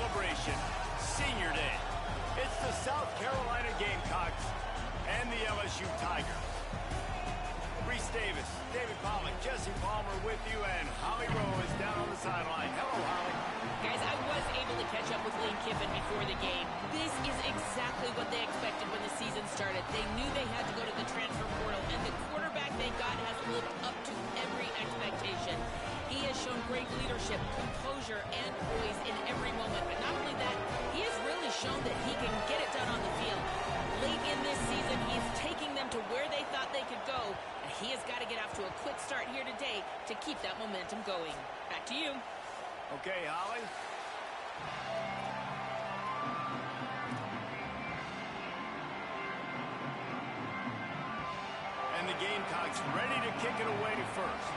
celebration, Senior Day. It's the South Carolina Gamecocks and the LSU Tigers. Reese Davis, David Pollack, Jesse Palmer with you, and Holly Rowe is down on the sideline. Hello, Holly. Guys, I was able to catch up with Lane Kiffin before the game. This is exactly what they expected when the season started. They knew they had to go to the transfer portal, and the quarterback they got has lived up to every expectation. He has shown great leadership, composure, and poise in every moment. But not only that, he has really shown that he can get it done on the field. Late in this season, he's taking them to where they thought they could go. And he has got to get off to a quick start here today to keep that momentum going. Back to you. Okay, Holly. And the Gamecocks ready to kick it away first.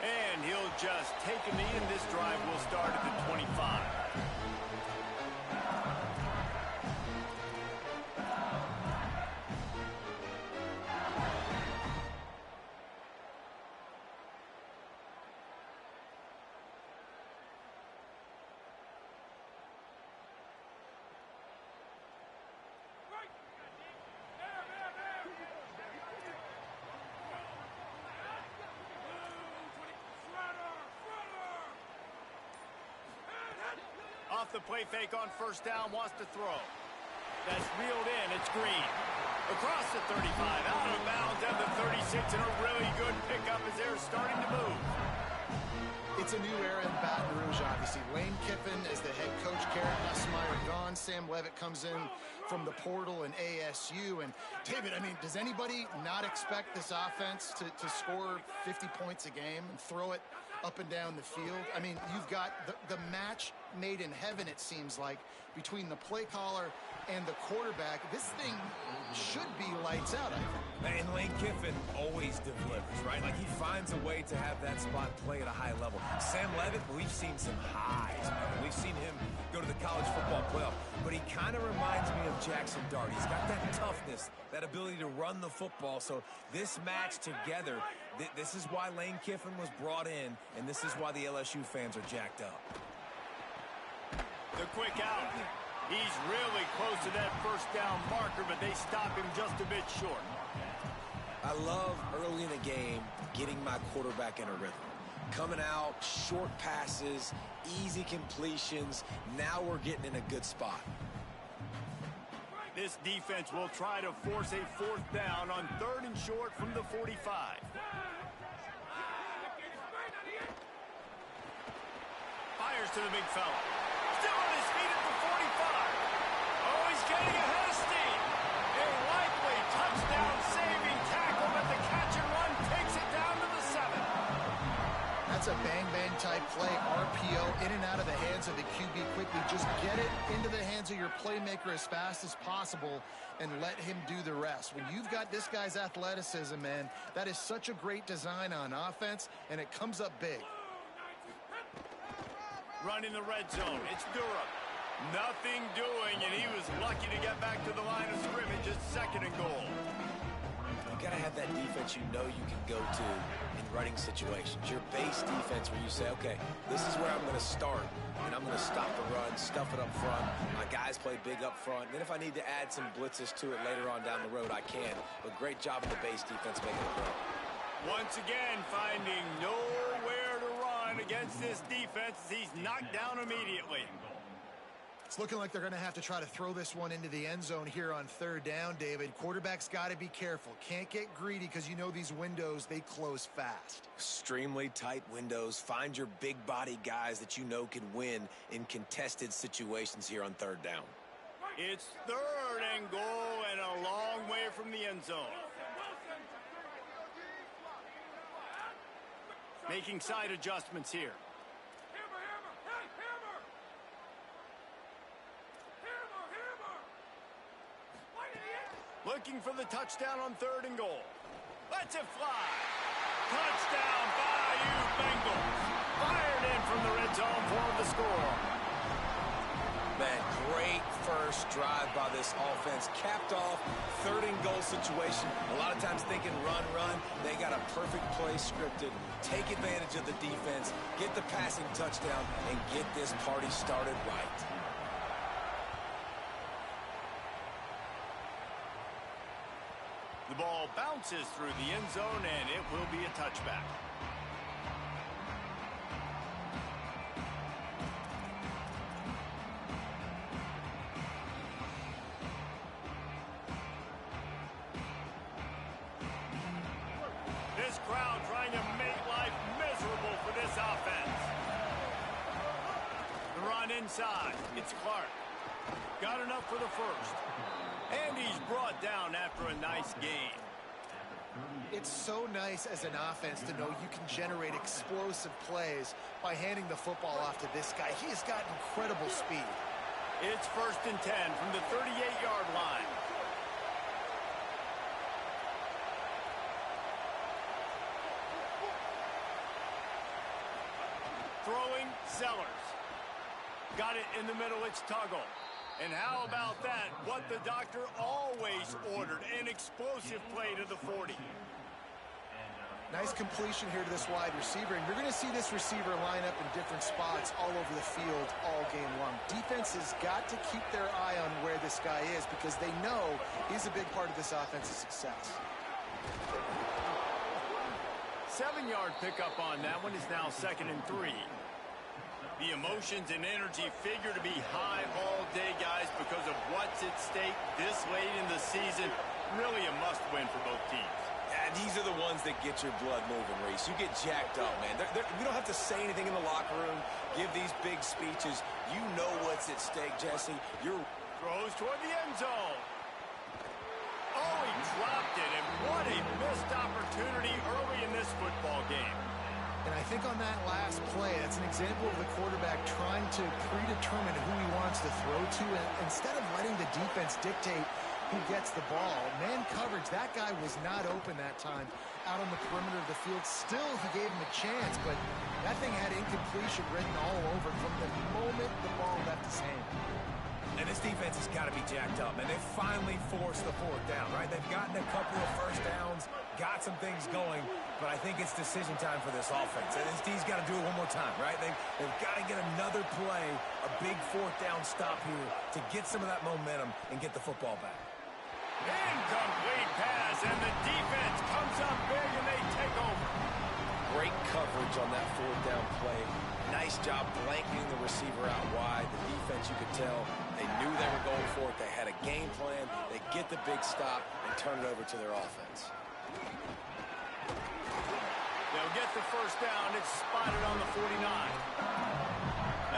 And he'll just take a knee, and this drive will start at the 25. Off the play fake on first down, wants to throw. That's reeled in, it's Green. Across the 35, out of bounds at the 36, and a really good pickup as they're starting to move. It's a new era in Baton Rouge, obviously. Lane Kiffin is the head coach, Karen Nussmeier gone. Sam Levitt comes in from the portal and ASU. And David, I mean, does anybody not expect this offense to score 50 points a game and throw it up and down the field? I mean, you've got the match made in heaven, it seems like, between the play caller and the quarterback. This thing should be lights out, I think. And Lane Kiffin always delivers, right? Like, he finds a way to have that spot play at a high level. Sam Levitt, we've seen some highs, man. We've seen him go to the college football playoff, but he kind of reminds me of Jackson Dart. He's got that toughness, that ability to run the football. So this match together, this is why Lane Kiffin was brought in, and this is why the LSU fans are jacked up. The quick out. He's really close to that first down marker, but they stop him just a bit short. I love early in the game getting my quarterback in a rhythm. Coming out, short passes, easy completions. Now we're getting in a good spot. This defense will try to force a fourth down on 3rd and short from the 45. Fires to the big fella. Still on his feet at the 45. Oh, he's getting ahead of steam. A likely touchdown-saving tackle, but the catch and run takes it down to the 7. That's a bang-bang type play, RPO, in and out of the hands of the QB quickly. Just get it into the hands of your playmaker as fast as possible and let him do the rest. When you've got this guy's athleticism, man, that is such a great design on offense, and it comes up big. Running the red zone. It's Durham. Nothing doing, and he was lucky to get back to the line of scrimmage at 2nd and goal. You got to have that defense you know you can go to in running situations. Your base defense where you say, okay, this is where I'm going to start, and I'm going to stop the run, stuff it up front. My guys play big up front. Then if I need to add some blitzes to it later on down the road, I can. But great job of the base defense making it work. Once again, finding nowhere to run against this defense. He's knocked down immediately. It's looking like they're going to have to try to throw this one into the end zone here on 3rd down, David. Quarterback's got to be careful. Can't get greedy because you know these windows, they close fast. Extremely tight windows. Find your big body guys that you know can win in contested situations here on 3rd down. It's 3rd and goal and a long way from the end zone. Making side adjustments here. Looking for the touchdown on 3rd and goal. Lets it fly. Touchdown, Bayou Bengals. Fired in from the red zone for the score. Man, great first drive by this offense. Capped off, 3rd-and-goal situation. A lot of times thinking run. They got a perfect play scripted. Take advantage of the defense, get the passing touchdown, and get this party started right. The ball bounces through the end zone, and it will be a touchback. This crowd trying to make life miserable for this offense. The run inside. It's Clark. Got enough for the first. And he's brought down after a nice gain. It's so nice as an offense to know you can generate explosive plays by handing the football off to this guy. He has got incredible speed. It's 1st and 10 from the 38-yard line. Throwing, Sellers. Got it in the middle, it's Tuggle. And how about that? What the doctor always ordered, an explosive play to the 40. Nice completion here to this wide receiver, and you're going to see this receiver line up in different spots all over the field all game long. Defense has got to keep their eye on where this guy is because they know he's a big part of this offense's success. 7-yard pickup on that one is now 2nd and 3. The emotions and energy figure to be high all day, guys, because of what's at stake this late in the season. Really a must-win for both teams. Yeah, these are the ones that get your blood moving, Reese. You get jacked up, man. We don't have to say anything in the locker room, give these big speeches. You know what's at stake, Jesse. Throws toward the end zone. Oh, he dropped it, and what a missed opportunity early in this football game. And I think on that last play, that's an example of the quarterback trying to predetermine who he wants to throw to. And instead of letting the defense dictate who gets the ball, man coverage, that guy was not open that time out on the perimeter of the field. Still, he gave him a chance, but that thing had incompletion written all over from the moment the ball left his hand. And this defense has got to be jacked up, man. They finally forced the 4th down, right? They've gotten a couple of first downs, got some things going, but I think it's decision time for this offense. And this D's got to do it one more time, right? They've got to get another play, a big 4th down stop here to get some of that momentum and get the football back. Incomplete pass, and the defense comes up big, and they take over. Great coverage on that 4th down play. Nice job blanketing the receiver out wide. The defense, you could tell, they knew they were going for it. They had a game plan. They get the big stop and turn it over to their offense. They'll get the first down. It's spotted on the 49.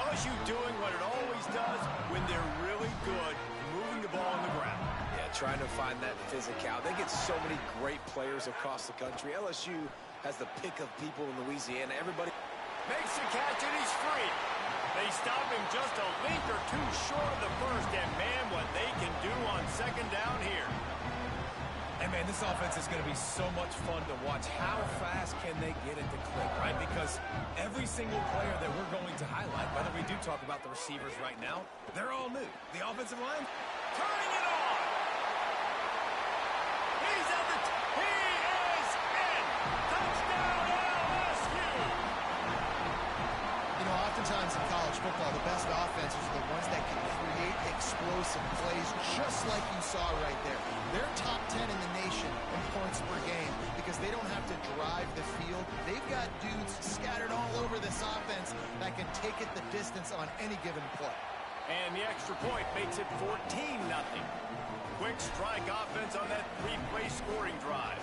LSU doing what it always does when they're really good, moving the ball on the ground. Yeah, trying to find that physical. They get so many great players across the country. LSU has the pick of people in Louisiana. Everybody makes the catch, and he's free. They stop him just a link or two short of the first, and man, what they can do on 2nd down here. And man, this offense is going to be so much fun to watch. How fast can they get it to click, right? Because every single player that we're going to highlight, whether we do talk about the receivers right now, they're all new. The offensive line, turning it on. He's at the he is in. Touchdown LSU. You know, oftentimes in college football, the best offenses are the ones that can create explosive plays, just like you saw right there. They're top 10 in the nation in points per game because they don't have to drive the field. They've got dudes scattered all over this offense that can take it the distance on any given play. And the extra point makes it 14-0. Quick strike offense on that 3-play scoring drive.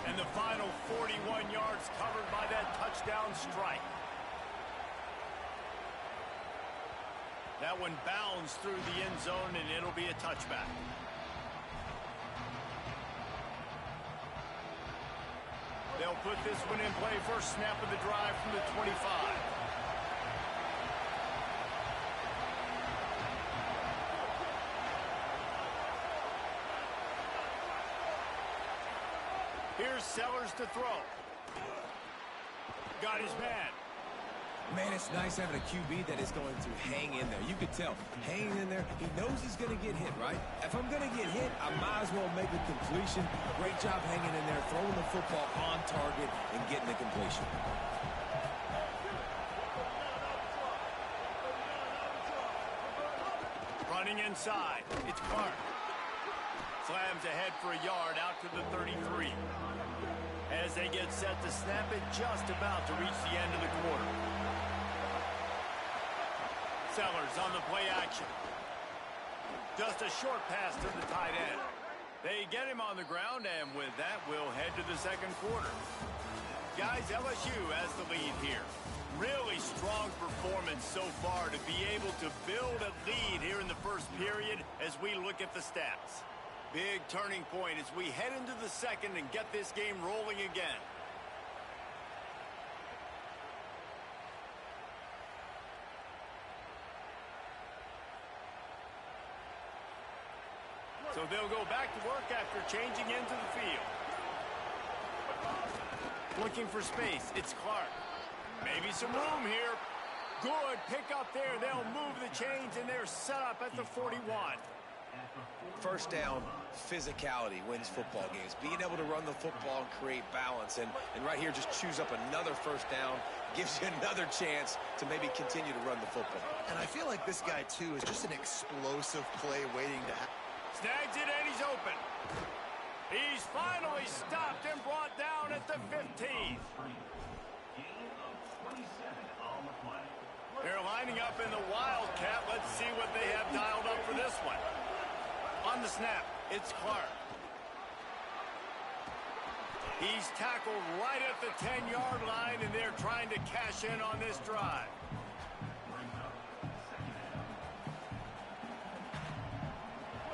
And the final 41 yards covered by that touchdown strike. That one bounds through the end zone, and it'll be a touchback. They'll put this one in play. First snap of the drive from the 25. Here's Sellers to throw. Got his man. Man, it's nice having a QB that is going to hang in there. You could tell, hanging in there, he knows he's going to get hit, right? If I'm going to get hit, I might as well make a completion. Great job hanging in there, throwing the football on target and getting the completion. Running inside, it's Clark. Slams ahead for a yard out to the 33. As they get set to snap it, just about to reach the end of the quarter. Sellers on the play action. Just a short pass to the tight end. They get him on the ground, and with that, we'll head to the second quarter. Guys, LSU has the lead here. Really strong performance so far to be able to build a lead here in the first period as we look at the stats. Big turning point as we head into the second and get this game rolling again. So they'll go back to work after changing into the field. Looking for space, it's Clark. Maybe some room here. Good pick up there. They'll move the chains, and they're set up at the 41. First down, physicality wins football games. Being able to run the football and create balance. And right here, just choose up another first down. Gives you another chance to maybe continue to run the football. And I feel like this guy, too, is just an explosive play waiting to happen. Snags it, and he's open. He's finally stopped and brought down at the 15. They're lining up in the Wildcat. Let's see what they have dialed up for this one. On the snap, it's Clark. He's tackled right at the 10-yard line, and they're trying to cash in on this drive.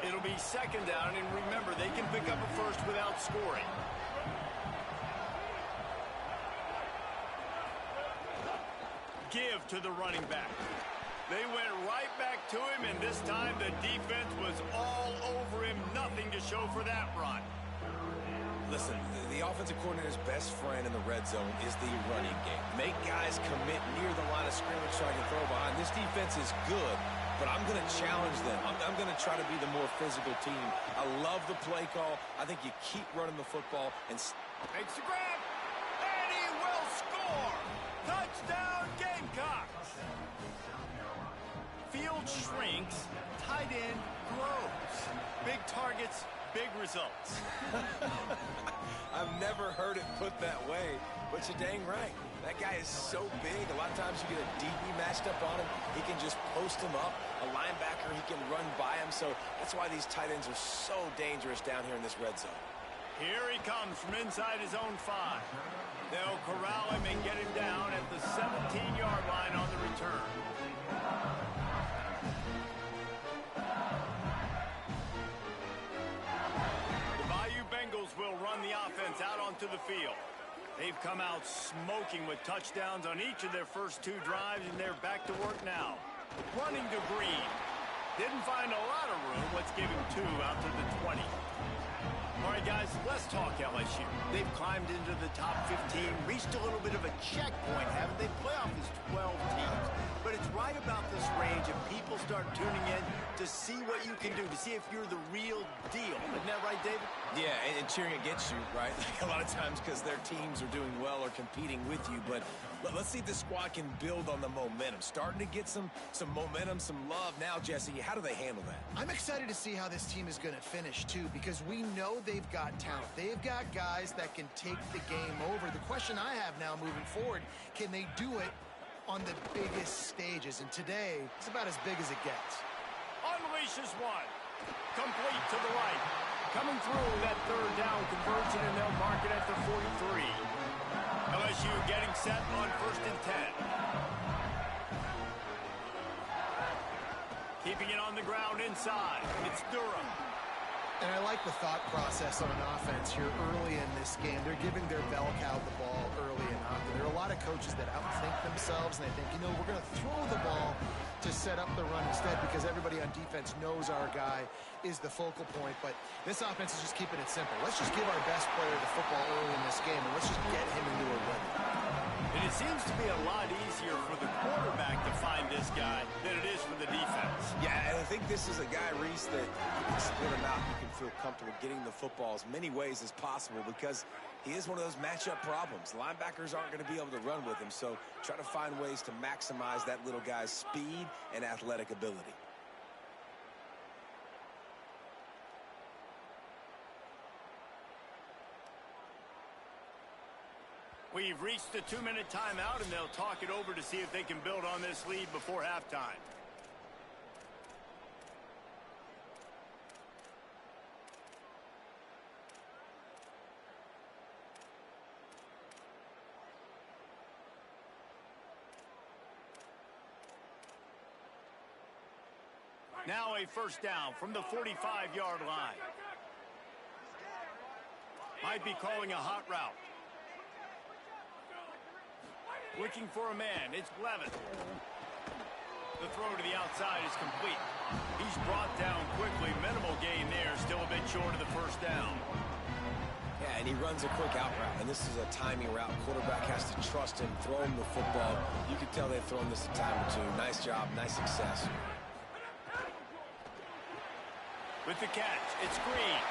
It'll be second down, and remember, they can pick up a first without scoring. Give to the running back. They went right back to him, and this time the defense was all over him. Nothing to show for that run. Listen, the offensive coordinator's best friend in the red zone is the running game. Make guys commit near the line of scrimmage so I can throw behind. This defense is good, but I'm going to challenge them. I'm going to try to be the more physical team. I love the play call. I think you keep running the football and makes the grab, and he will score. Touchdown, Gamecocks. Field shrinks, tight end grows. Big targets, big results. I've never heard it put that way, but you're dang right. That guy is so big. A lot of times you get a DB matched up on him. He can just post him up. A linebacker, he can run by him. So that's why these tight ends are so dangerous down here in this red zone. Here he comes from inside his own 5. They'll corral him and get him down at the 17-yard line on the return. The Bayou Bengals will run the offense out onto the field. They've come out smoking with touchdowns on each of their first 2 drives, and they're back to work now. Running to Green. Didn't find a lot of room. Let's give him 2 out to the 20. All right, guys, let's talk LSU. They've climbed into the top 15, reached a little bit of a checkpoint, haven't they? Playoff is 12 teams. But it's right about this range, and people start tuning in to see what you can do, to see if you're the real deal. Isn't that right, David? Yeah, and cheering against you, right? Like a lot of times because their teams are doing well or competing with you. But let's see if the squad can build on the momentum. Starting to get some momentum, some love. Now, Jesse, how do they handle that? I'm excited to see how this team is going to finish, too, because we know they've got talent. They've got guys that can take the game over. The question I have now moving forward, can they do it on the biggest stages? And today, it's about as big as it gets. Unleashes one. Complete to the right. Coming through that third down conversion, and they'll mark it at the 43. LSU getting set on 1st and 10. Keeping it on the ground inside. It's Durham. And I like the thought process on offense here early in this game. They're giving their bell cow the ball early enough. And there are a lot of coaches that outthink themselves, and they think, you know, we're going to throw the ball to set up the run instead because everybody on defense knows our guy is the focal point. But this offense is just keeping it simple. Let's just give our best player the football early in this game, and let's just get him into a rhythm. And it seems to be a lot easier for the quarterback to find this guy than it is for the defense. Yeah, and I think this is a guy, Reese, that you can split him out. You can feel comfortable getting the football as many ways as possible because he is one of those matchup problems. Linebackers aren't going to be able to run with him, so try to find ways to maximize that little guy's speed and athletic ability. We've reached the 2-minute timeout, and they'll talk it over to see if they can build on this lead before halftime. Now a first down from the 45-yard line. Might be calling a hot route. Looking for a man, it's Levitt. The throw to the outside is complete. He's brought down quickly. Minimal gain there, still a bit short of the first down. Yeah, and he runs a quick out route, and this is a timing route. Quarterback has to trust him, throw him the football. You can tell they've thrown this a time or two. Nice job, nice success. With the catch, it's Green.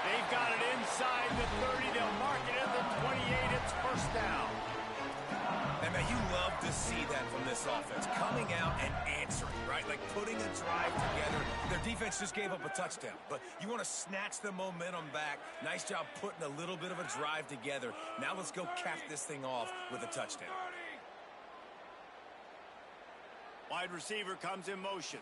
They've got it inside the 30. They'll mark it at the 28. It's first down. And man, you love to see that from this offense. Coming out and answering, right? Like putting a drive together. Their defense just gave up a touchdown, but you want to snatch the momentum back. Nice job putting a little bit of a drive together. Now let's go cap this thing off with a touchdown. Wide receiver comes in motion.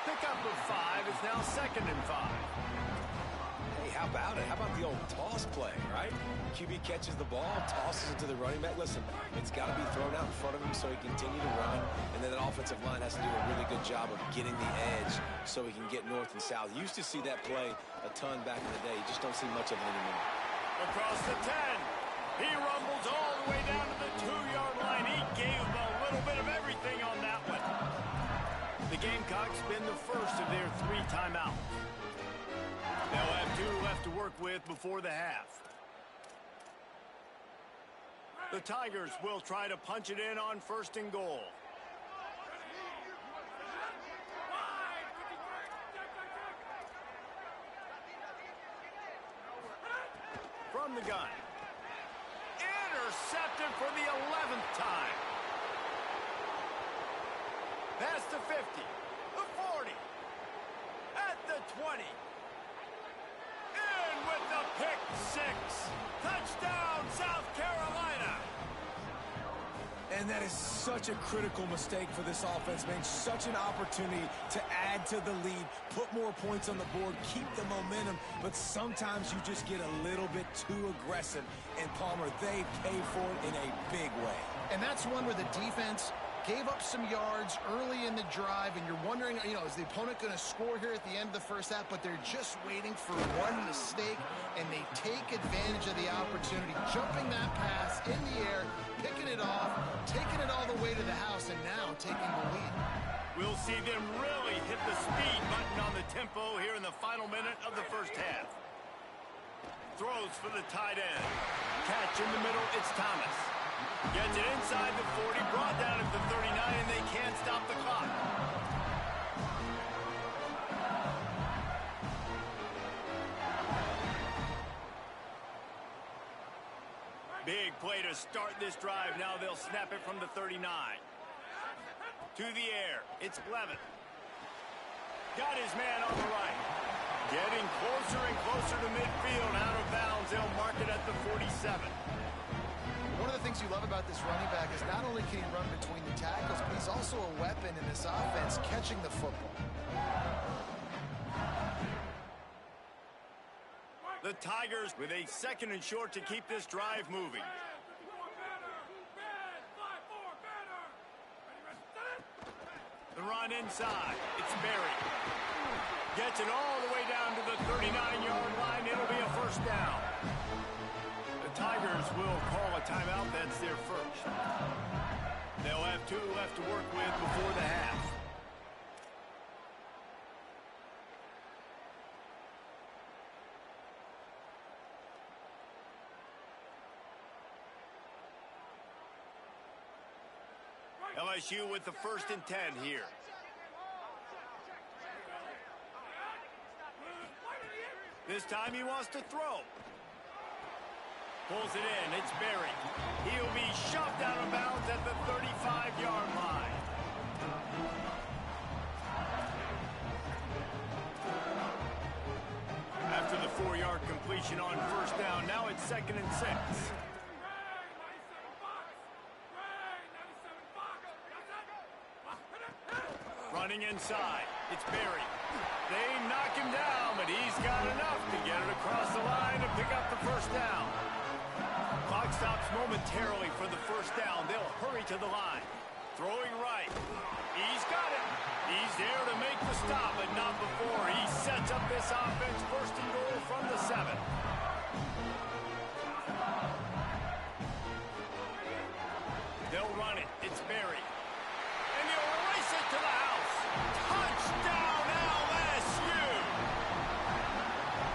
Pickup of 5 is now 2nd and 5. How about it? How about the old toss play, right? QB catches the ball, tosses it to the running back. Listen, it's got to be thrown out in front of him so he can continue to run, and then that offensive line has to do a really good job of getting the edge so he can get north and south. You used to see that play a ton back in the day. You just don't see much of it anymore. Across the 10. He rumbles all the way down to the 2-yard line. He gave him a little bit of everything on that one. The Gamecocks spin the first of their 3 timeouts. They'll have 2 left to work with before the half. The Tigers will try to punch it in on 1st and goal. From the gun. Intercepted for the 11th time. Past the 50, the 40, at the 20. In with the pick 6. Touchdown, South Carolina. And that is such a critical mistake for this offense, man. Such an opportunity to add to the lead, put more points on the board, keep the momentum, but sometimes you just get a little bit too aggressive. And Palmer, they pay for it in a big way. And that's one where the defense gave up some yards early in the drive, and you're wondering, is the opponent going to score here at the end of the first half? But they're just waiting for one mistake, and they take advantage of the opportunity, jumping that pass in the air, picking it off, taking it all the way to the house, and now taking the lead. We'll see them really hit the speed button on the tempo here in the final minute of the first half. Throws for the tight end. Catch in the middle, it's Thomas. Gets it inside the 40, brought down at the 39, and they can't stop the clock. Big play to start this drive. Now they'll snap it from the 39. To the air, it's Levitt. Got his man on the right. Getting closer and closer to midfield, out of bounds. They'll mark it at the 47. One of the things you love about this running back is not only can he run between the tackles, but he's also a weapon in this offense, catching the football. The Tigers with a 2nd and short to keep this drive moving. The run inside. It's Berry. Gets it all the way down to the 39-yard line. It'll be a first down. The Tigers will call a timeout. That's their first. They'll have 2 left to work with before the half. LSU with the 1st and 10 here. This time he wants to throw. Pulls it in. It's Berry. He'll be shoved out of bounds at the 35-yard line. After the 4-yard completion on 1st down, now it's 2nd and 6. Running inside. It's Berry. They knock him down, but he's got enough to get it across the line and pick up the 1st down. Clock stops momentarily for the 1st down. They'll hurry to the line. Throwing right. He's got it. He's there to make the stop, but not before. He sets up this offense 1st and goal from the 7. They'll run it. It's Berry. And he'll race it to the house. Touchdown, LSU!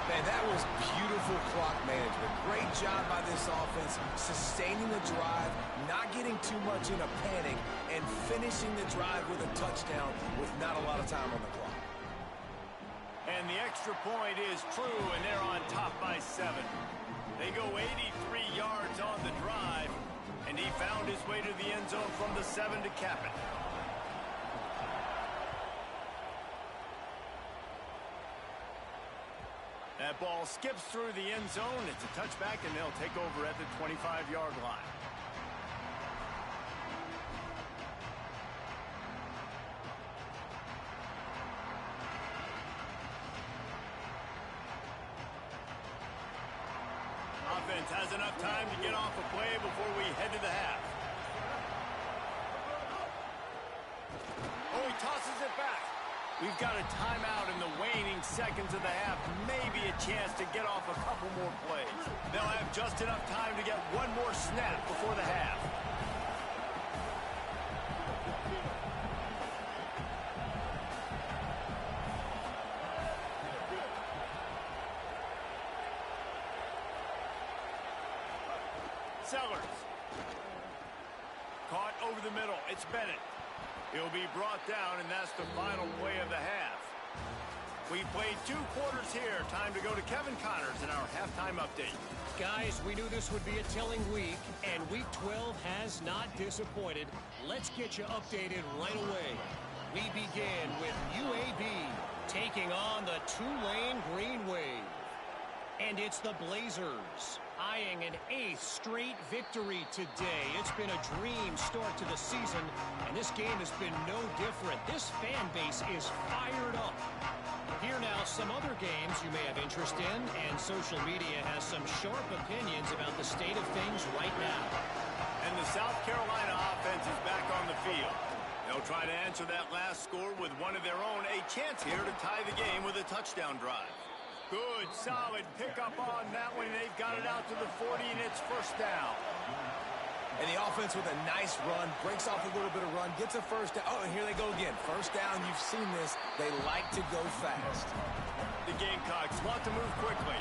Man, that was beautiful clock management. Great job by this offense, sustaining the drive, not getting too much in a panic, and finishing the drive with a touchdown with not a lot of time on the clock. And the extra point is true, and they're on top by 7. They go 83 yards on the drive, and he found his way to the end zone from the 7 to cap it. That ball skips through the end zone. It's a touchback, and they'll take over at the 25-yard line. Offense has enough time to get off a play before we head to the half. Oh, he tosses it back. We've got a timeout in the waning seconds of the half. Maybe a chance to get off a couple more plays. They'll have just enough time to get one more snap before the half. Sellers. Caught over the middle. It's Bennett. He'll be brought down, and that's the final play of the half. We played 2 quarters here. Time to go to Kevin Connors in our halftime update. Guys, we knew this would be a telling week, and Week 12 has not disappointed. Let's get you updated right away. We begin with UAB taking on the Tulane Green Wave. And it's the Blazers eyeing an 8th straight victory today. It's been a dream start to the season, and this game has been no different. This fan base is fired up. Here now, some other games you may have interest in, and social media has some sharp opinions about the state of things right now. And the South Carolina offense is back on the field. They'll try to answer that last score with one of their own. A chance here to tie the game with a touchdown drive. Good, solid pickup on that one. They've got it out to the 40, and it's 1st down. And the offense with a nice run, breaks off a little bit of run, gets a 1st down. Oh, and here they go again. 1st down, you've seen this. They like to go fast. The Gamecocks want to move quickly.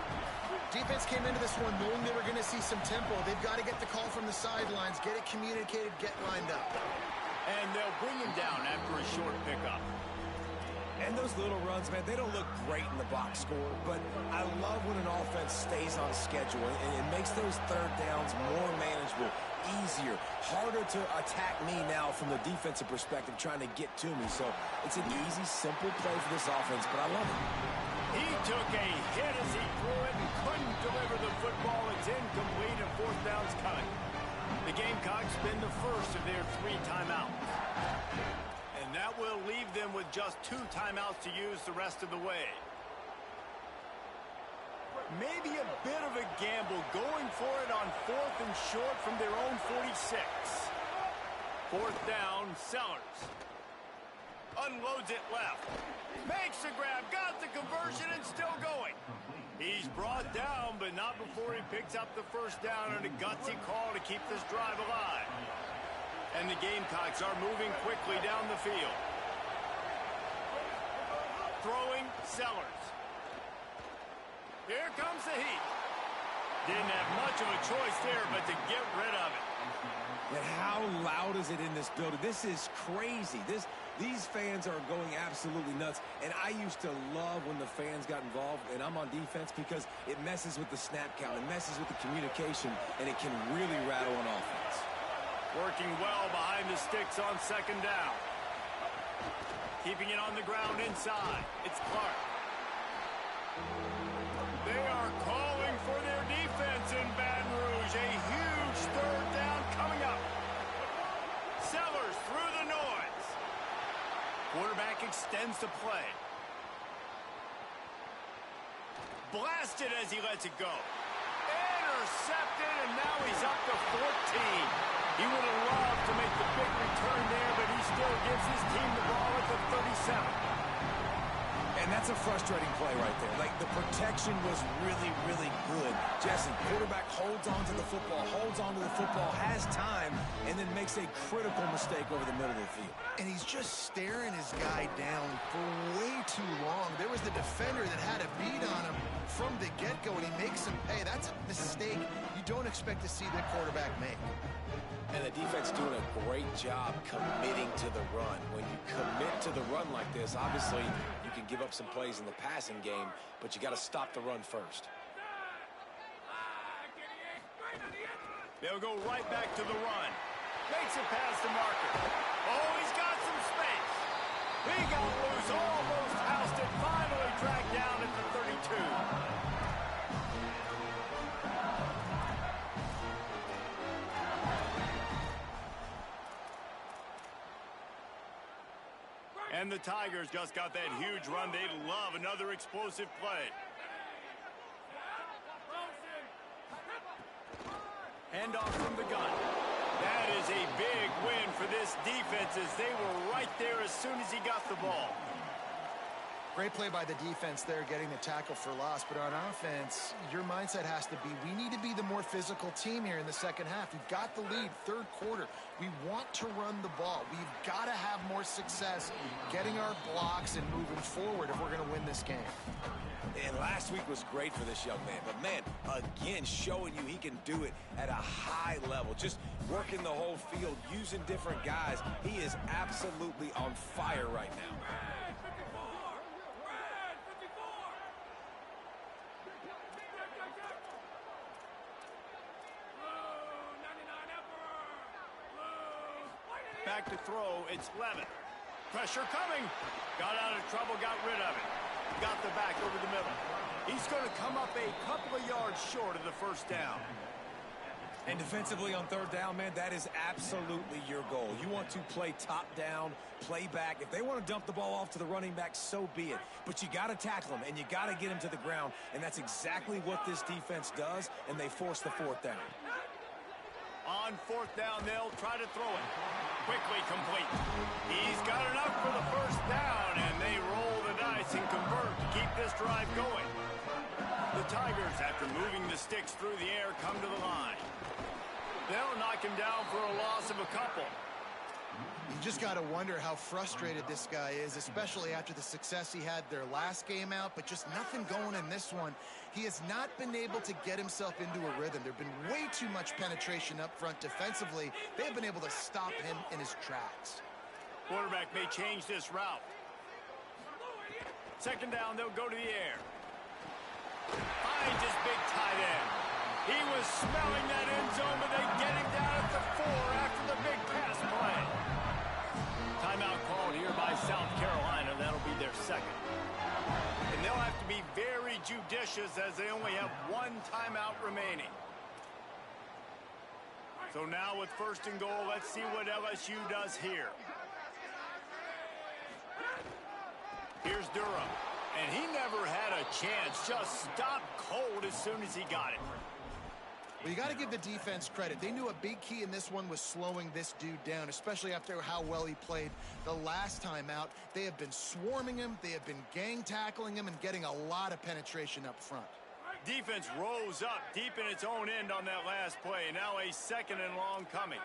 Defense came into this one knowing they were going to see some tempo. They've got to get the call from the sidelines, get it communicated, get lined up. And they'll bring him down after a short pickup. And those little runs, man, they don't look great in the box score, but I love when an offense stays on schedule, and it makes those 3rd downs more manageable, easier, harder to attack me now from the defensive perspective trying to get to me. So it's an easy, simple play for this offense, but I love it. He took a hit as he threw it and couldn't deliver the football. It's incomplete, and 4th down's coming. The Gamecocks spin the first of their 3 timeouts. And that will leave them with just 2 timeouts to use the rest of the way. Maybe a bit of a gamble going for it on 4th and short from their own 46. 4th down, Sellers. Unloads it left. Makes the grab, got the conversion, and still going. He's brought down, but not before he picks up the 1st down and a gutsy call to keep this drive alive. And the Gamecocks are moving quickly down the field. Throwing, Sellers. Here comes the heat. Didn't have much of a choice there, but to get rid of it. And how loud is it in this building? This is crazy. These fans are going absolutely nuts. And I used to love when the fans got involved, and I'm on defense, because it messes with the snap count. It messes with the communication, and it can really rattle an offense. Working well behind the sticks on second down. Keeping it on the ground inside. It's Clark. They are calling for their defense in Baton Rouge. A huge third down coming up. Sellers through the noise. Quarterback extends the play. Blasted as he lets it go. Intercepted, and now he's up to 14. He would have loved to make the big return there, but he still gives his team the ball at the 37. And that's a frustrating play right there. Like, the protection was really, really good. Jesse, quarterback holds on to the football, has time, and then makes a critical mistake over the middle of the field. And he's just staring his guy down for way too long. There was the defender that had a beat on him from the get-go, and he makes him pay. That's a mistake you don't expect to see the quarterback make. And the defense doing a great job committing to the run. When you commit to the run like this, obviously you can give up some plays in the passing game, but you got to stop the run first. They'll go right back to the run. Makes it past the marker. Oh, he's got some space. He got loose, almost housed it, finally dragged down at the 32. And the Tigers just got that huge run. They'd love another explosive play. Handoff from the gun. That is a big win for this defense, as they were right there as soon as he got the ball. Great play by the defense there, getting the tackle for loss. But on offense, your mindset has to be, we need to be the more physical team here in the second half. We've got the lead, third quarter. We want to run the ball. We've got to have more success getting our blocks and moving forward if we're going to win this game. And last week was great for this young man. But, man, again, showing you he can do it at a high level. Just working the whole field, using different guys. He is absolutely on fire right now. Back to throw, it's Levitt. Pressure coming. Got out of trouble, got rid of it. Got the back over the middle. He's going to come up a couple of yards short of the first down. And defensively on third down, man, that is absolutely your goal. You want to play top down, play back. If they want to dump the ball off to the running back, so be it. But you got to tackle him, and you got to get him to the ground. And that's exactly what this defense does, and they force the fourth down. On fourth down, they'll try to throw it. Quickly complete. He's got enough for the first down, and they roll the dice and convert to keep this drive going. The Tigers, after moving the sticks through the air, come to the line. They'll knock him down for a loss of a couple. You just got to wonder how frustrated this guy is, especially after the success he had their last game out, but just nothing going in this one. He has not been able to get himself into a rhythm. There have been way too much penetration up front defensively. They've been able to stop him in his tracks. Quarterback may change this route. Second down, they'll go to the air. Finds his big tight end. He was smelling that end zone, but they get him down at the 4 after the big pass play. Timeout called here by South Carolina. That'll be their second. And they'll have to be very judicious as they only have one timeout remaining. So now with first and goal, let's see what LSU does here. Here's Durham. And he never had a chance. Just stopped cold as soon as he got it. Well, you got to give the defense credit. They knew a big key in this one was slowing this dude down, especially after how well he played the last time out. They have been swarming him. They have been gang tackling him and getting a lot of penetration up front. Defense rose up deep in its own end on that last play. Now a second and long coming.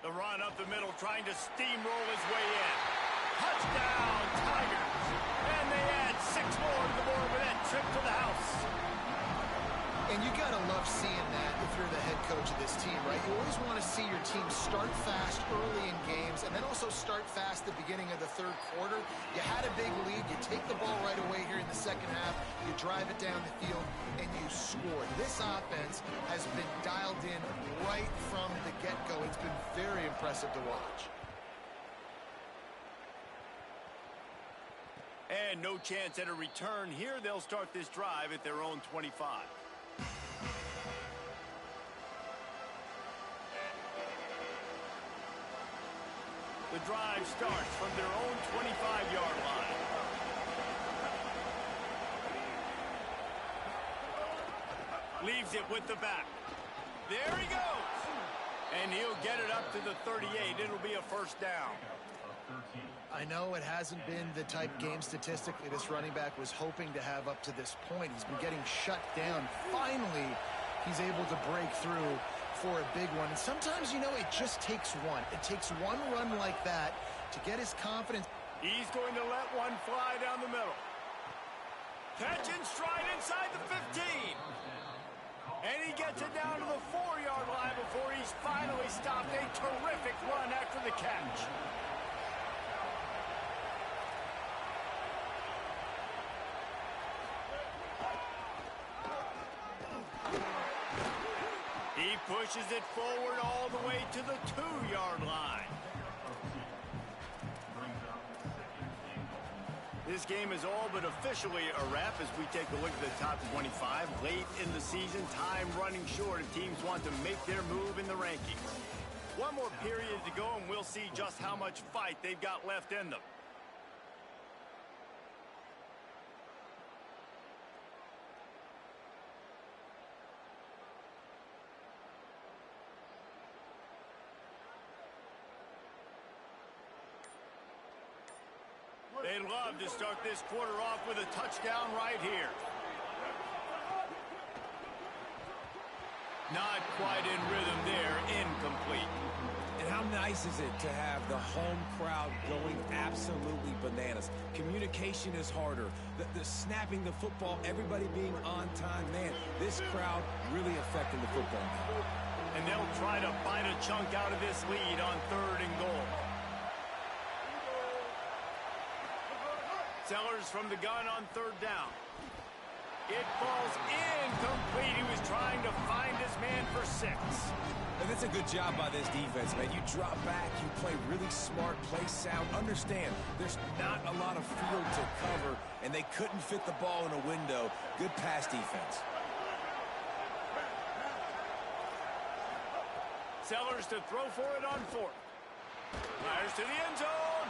The run up the middle, trying to steamroll his way in. Touchdown, Tigers. And they add 6 more to the board with that trip to the house. And you got to love seeing that if you're the head coach of this team, right? You always want to see your team start fast early in games and then also start fast at the beginning of the third quarter. You had a big lead. You take the ball right away here in the second half. You drive it down the field, and you score. This offense has been dialed in right from the get-go. It's been very impressive to watch. And no chance at a return here. They'll start this drive at their own 25. The drive starts from their own 25-yard line. Leaves it with the back. There he goes. And he'll get it up to the 38. It'll be a first down. I know it hasn't been the type game statistically this running back was hoping to have up to this point. He's been getting shut down. Finally, he's able to break through for a big one. And sometimes, you know, it just takes one. It takes one run like that to get his confidence. He's going to let one fly down the middle. Catch and stride inside the 15. And he gets it down to the 4-yard line before he's finally stopped. A terrific run after the catch. He pushes it forward all the way to the 2-yard line. This game is all but officially a wrap as we take a look at the top 25. Late in the season, time running short, and teams want to make their move in the rankings. One more period to go, and we'll see just how much fight they've got left in them. They'd love to start this quarter off with a touchdown right here. Not quite in rhythm there, incomplete. And how nice is it to have the home crowd going absolutely bananas? Communication is harder. The snapping the football, everybody being on time. Man, this crowd really affecting the football game. And they'll try to bite a chunk out of this lead on 3rd and goal. Sellers from the gun on 3rd down. It falls incomplete. He was trying to find his man for 6. And that's a good job by this defense, man. You drop back, you play really smart, play sound. Understand, there's not a lot of field to cover, and they couldn't fit the ball in a window. Good pass defense. Sellers to throw for it on 4th. Fires to the end zone.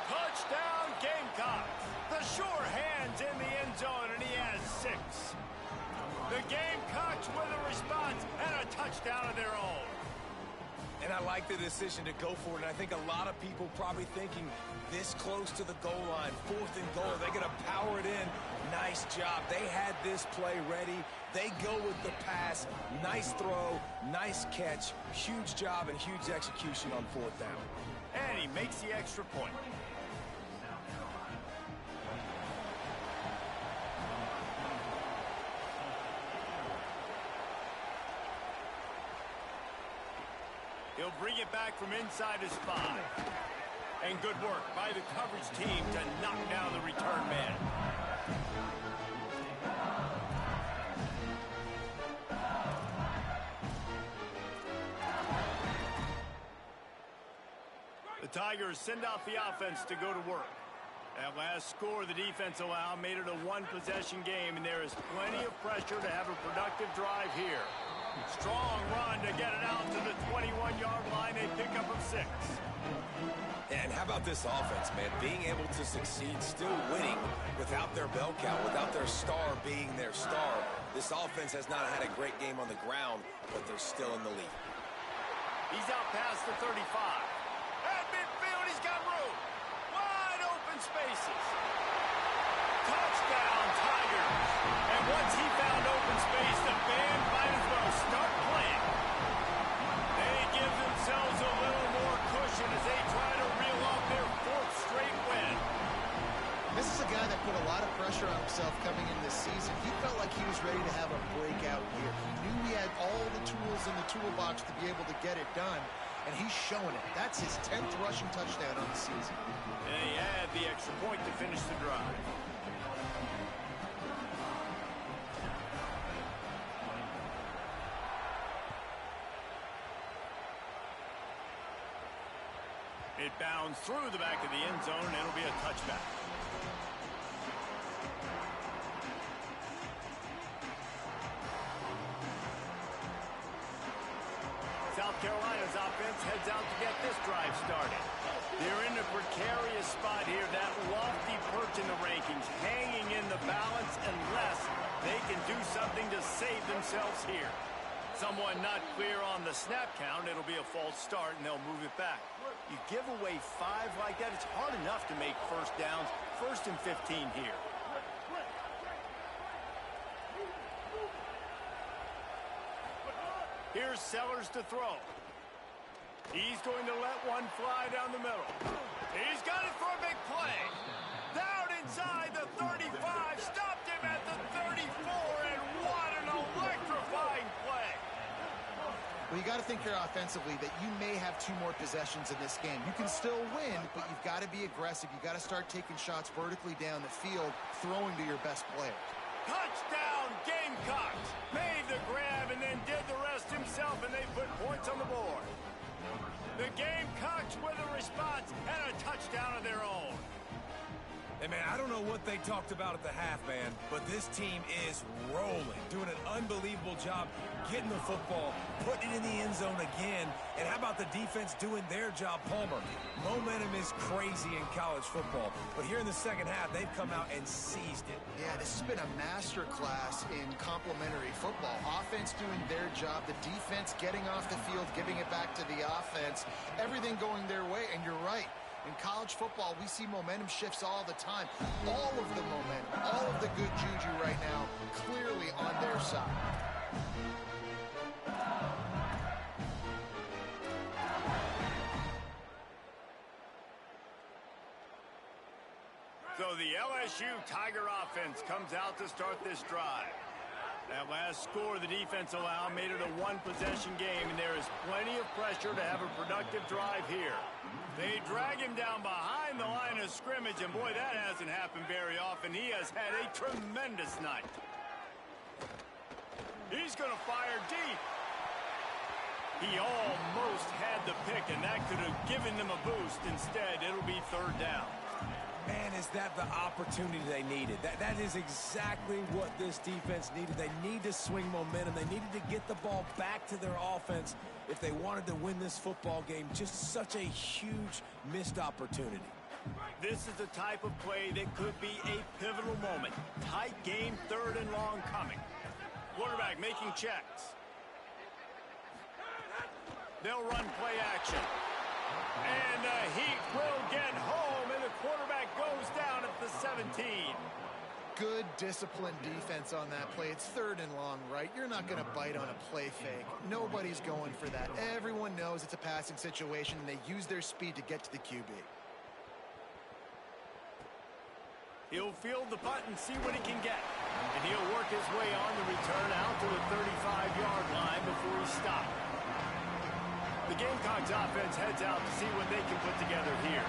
Touchdown, Gamecocks. The sure hands in the end zone, and he has 6. The Gamecocks with a response and a touchdown of their own. And I like the decision to go for it, and I think a lot of people probably thinking this close to the goal line, 4th and goal, they're going to power it in. Nice job. They had this play ready. They go with the pass. Nice throw, nice catch. Huge job and huge execution on 4th down. And he makes the extra point. He'll bring it back from inside his 5. And good work by the coverage team to knock down the return man. The Tigers send out the offense to go to work. That last score the defense allowed made it a 1-possession game, and there is plenty of pressure to have a productive drive here. Strong run to get it out to the 21-yard line. They pick up a 6. And how about this offense, man? Being able to succeed, still winning without their bell cow, without their star being their star. This offense has not had a great game on the ground, but they're still in the lead. He's out past the 35. At midfield, he's got room. Wide open spaces. Touchdown, Tigers. And once he found open space, the band might as well start playing. They give themselves a little more cushion as they try to reel off their 4th straight get it done, and he's showing it. That's his 10th rushing touchdown on the season. And he had the extra point to finish the drive. It bounds through the back of the end zone, and it'll be a touchback. South Carolina's offense heads out to get this drive started. They're in a precarious spot here, that lofty perch in the rankings, hanging in the balance unless they can do something to save themselves here. Someone not clear on the snap count, it'll be a false start, and they'll move it back. You give away 5 like that, it's hard enough to make first downs. 1st and 15 here. Here's Sellers to throw. He's going to let one fly down the middle. He's got it for a big play. Down inside the 35, stopped him at the 34, and what an electrifying play. Well, you got to think here offensively that you may have 2 more possessions in this game. You can still win, but you've got to be aggressive. You've got to start taking shots vertically down the field, throwing to your best players. Touchdown, Gamecocks. Made the grab and then did the rest himself, and they put points on the board. The Gamecocks with a response and a touchdown of their own. Hey, man, I don't know what they talked about at the half, man, but this team is rolling, doing an unbelievable job getting the football, putting it in the end zone again, and how about the defense doing their job, Palmer? Momentum is crazy in college football, but here in the second half, they've come out and seized it. Yeah, this has been a master class in complementary football. Offense doing their job, the defense getting off the field, giving it back to the offense, everything going their way, and you're right. In college football, we see momentum shifts all the time. All of the momentum, all of the good juju right now, clearly on their side. So the LSU Tiger offense comes out to start this drive. That last score the defense allowed made it a 1-possession game, and there is plenty of pressure to have a productive drive here. They drag him down behind the line of scrimmage, and boy, that hasn't happened very often. He has had a tremendous night. He's going to fire deep. He almost had the pick, and that could have given them a boost. Instead, it'll be 3rd down. Man, is that the opportunity they needed? That is exactly what this defense needed. They need to swing momentum. They needed to get the ball back to their offense if they wanted to win this football game. Just such a huge missed opportunity. This is the type of play that could be a pivotal moment. Tight game, 3rd and long coming. Quarterback making checks. They'll run play action. And the Heat will get home, and the quarterback goes down at the 17. Good disciplined defense on that play. It's 3rd and long, right? You're not going to bite on a play fake. Nobody's going for that. Everyone knows it's a passing situation, and they use their speed to get to the QB. He'll field the punt and see what he can get. And he'll work his way on the return out to the 35-yard line before he stopped. The Gamecocks offense heads out to see what they can put together here.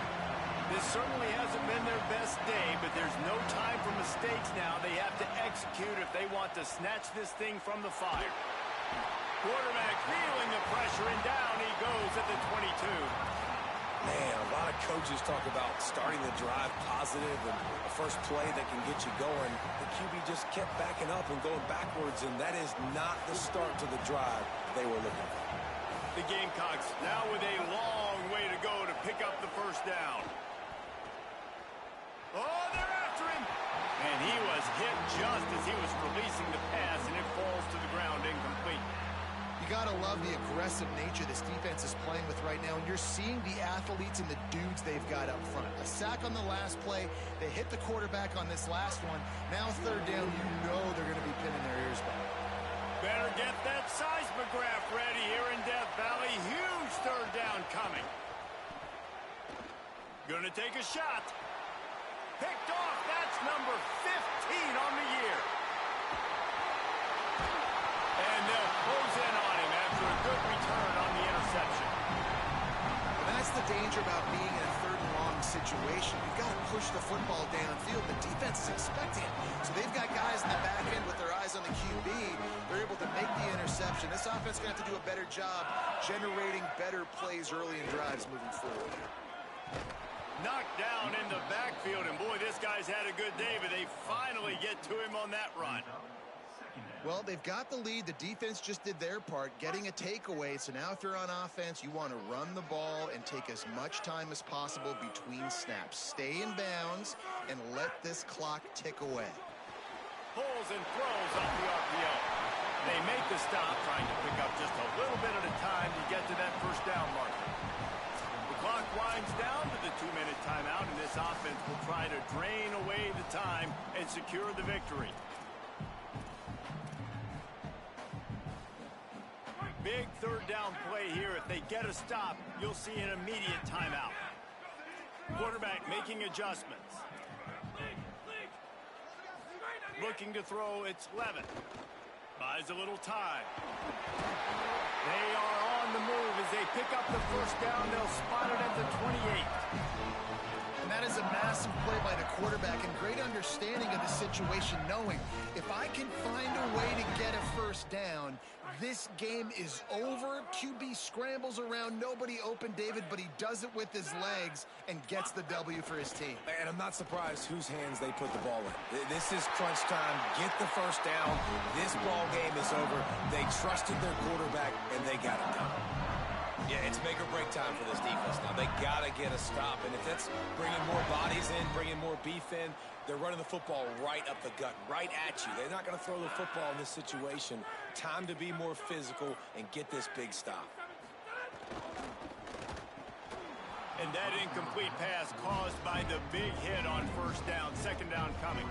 This certainly hasn't been their best day, but there's no time for mistakes now. They have to execute if they want to snatch this thing from the fire. Quarterback feeling the pressure, and down he goes at the 22. Man, a lot of coaches talk about starting the drive positive and the first play that can get you going. The QB just kept backing up and going backwards, and that is not the start to the drive they were looking for. The Gamecocks now with a long way to go to pick up the 1st down. Oh, they're after him! And he was hit just as he was releasing the pass, and it falls to the ground incomplete. You got to love the aggressive nature this defense is playing with right now, and you're seeing the athletes and the dudes they've got up front. A sack on the last play. They hit the quarterback on this last one. Now 3rd down, you know they're going to be pinning their ears back. Better get that seismograph ready here in Death Valley. Huge 3rd down coming. Gonna take a shot. Picked off. That's number 15 on the year. And they'll close in on him after a good return on the interception. danger about being in a third and long situation. You've got to push the football downfield. The defense is expecting it. So they've got guys in the back end with their eyes on the QB. They're able to make the interception. This offense is going to have to do a better job generating better plays early in drives moving forward. Knocked down in the backfield, and boy, this guy's had a good day, but they finally get to him on that run. Well, they've got the lead. The defense just did their part, getting a takeaway. So now if you're on offense, you want to run the ball and take as much time as possible between snaps. Stay in bounds and let this clock tick away. Pulls and throws off the RPO. They make the stop, trying to pick up just a little bit at a time to get to that first down marker. The clock winds down to the 2-minute timeout, and this offense will try to drain away the time and secure the victory. Big third down play here. If they get a stop, you'll see an immediate timeout. Quarterback making adjustments. Looking to throw, it's Levitt. Buys a little time. They are on the move as they pick up the first down. They'll spot it at the 28. And that is a massive play by the quarterback and great understanding of the situation, knowing if I can find a way to get a first down, this game is over. QB scrambles around, nobody open, David, but he does it with his legs and gets the W for his team. And I'm not surprised whose hands they put the ball in. This is crunch time. Get the first down. This ball game is over. They trusted their quarterback, and they got it done. Yeah, it's make or break time for this defense now. They got to get a stop, and if that's bringing more bodies in, bringing more beef in, they're running the football right up the gut, right at you. They're not going to throw the football in this situation. Time to be more physical and get this big stop. And that incomplete pass caused by the big hit on first down. Second down coming.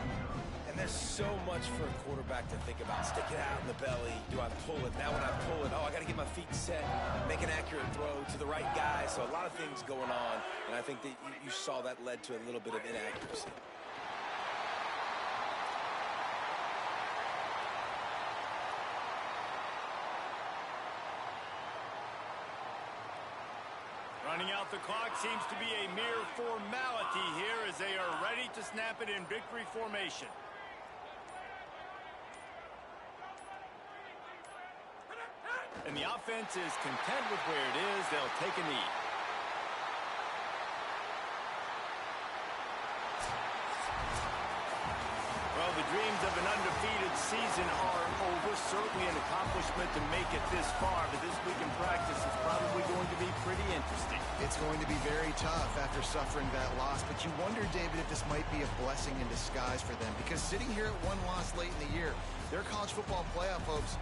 And there's so much for a quarterback to think about. Stick it out in the belly. Do I pull it? Now when I pull it, I got to get my feet set, make an accurate throw to the right guy. So a lot of things going on, and I think that you saw that led to a little bit of inaccuracy. Running out the clock seems to be a mere formality here as they are ready to snap it in victory formation. And the offense is content with where it is. They'll take a knee. Well, the dreams of an undefeated season are over. Certainly an accomplishment to make it this far, but this week in practice is probably going to be pretty interesting. It's going to be very tough after suffering that loss, but you wonder, David, if this might be a blessing in disguise for them, because sitting here at one loss late in the year, their college football playoff hopes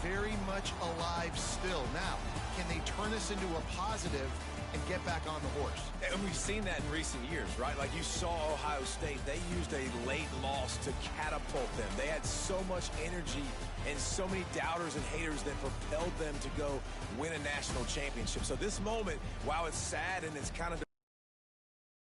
very much alive still. Now, can they turn this into a positive and get back on the horse? And we've seen that in recent years, right? Like you saw Ohio State, they used a late loss to catapult them. They had so much energy and so many doubters and haters that propelled them to go win a national championship. So this moment, while it's sad and it's kind of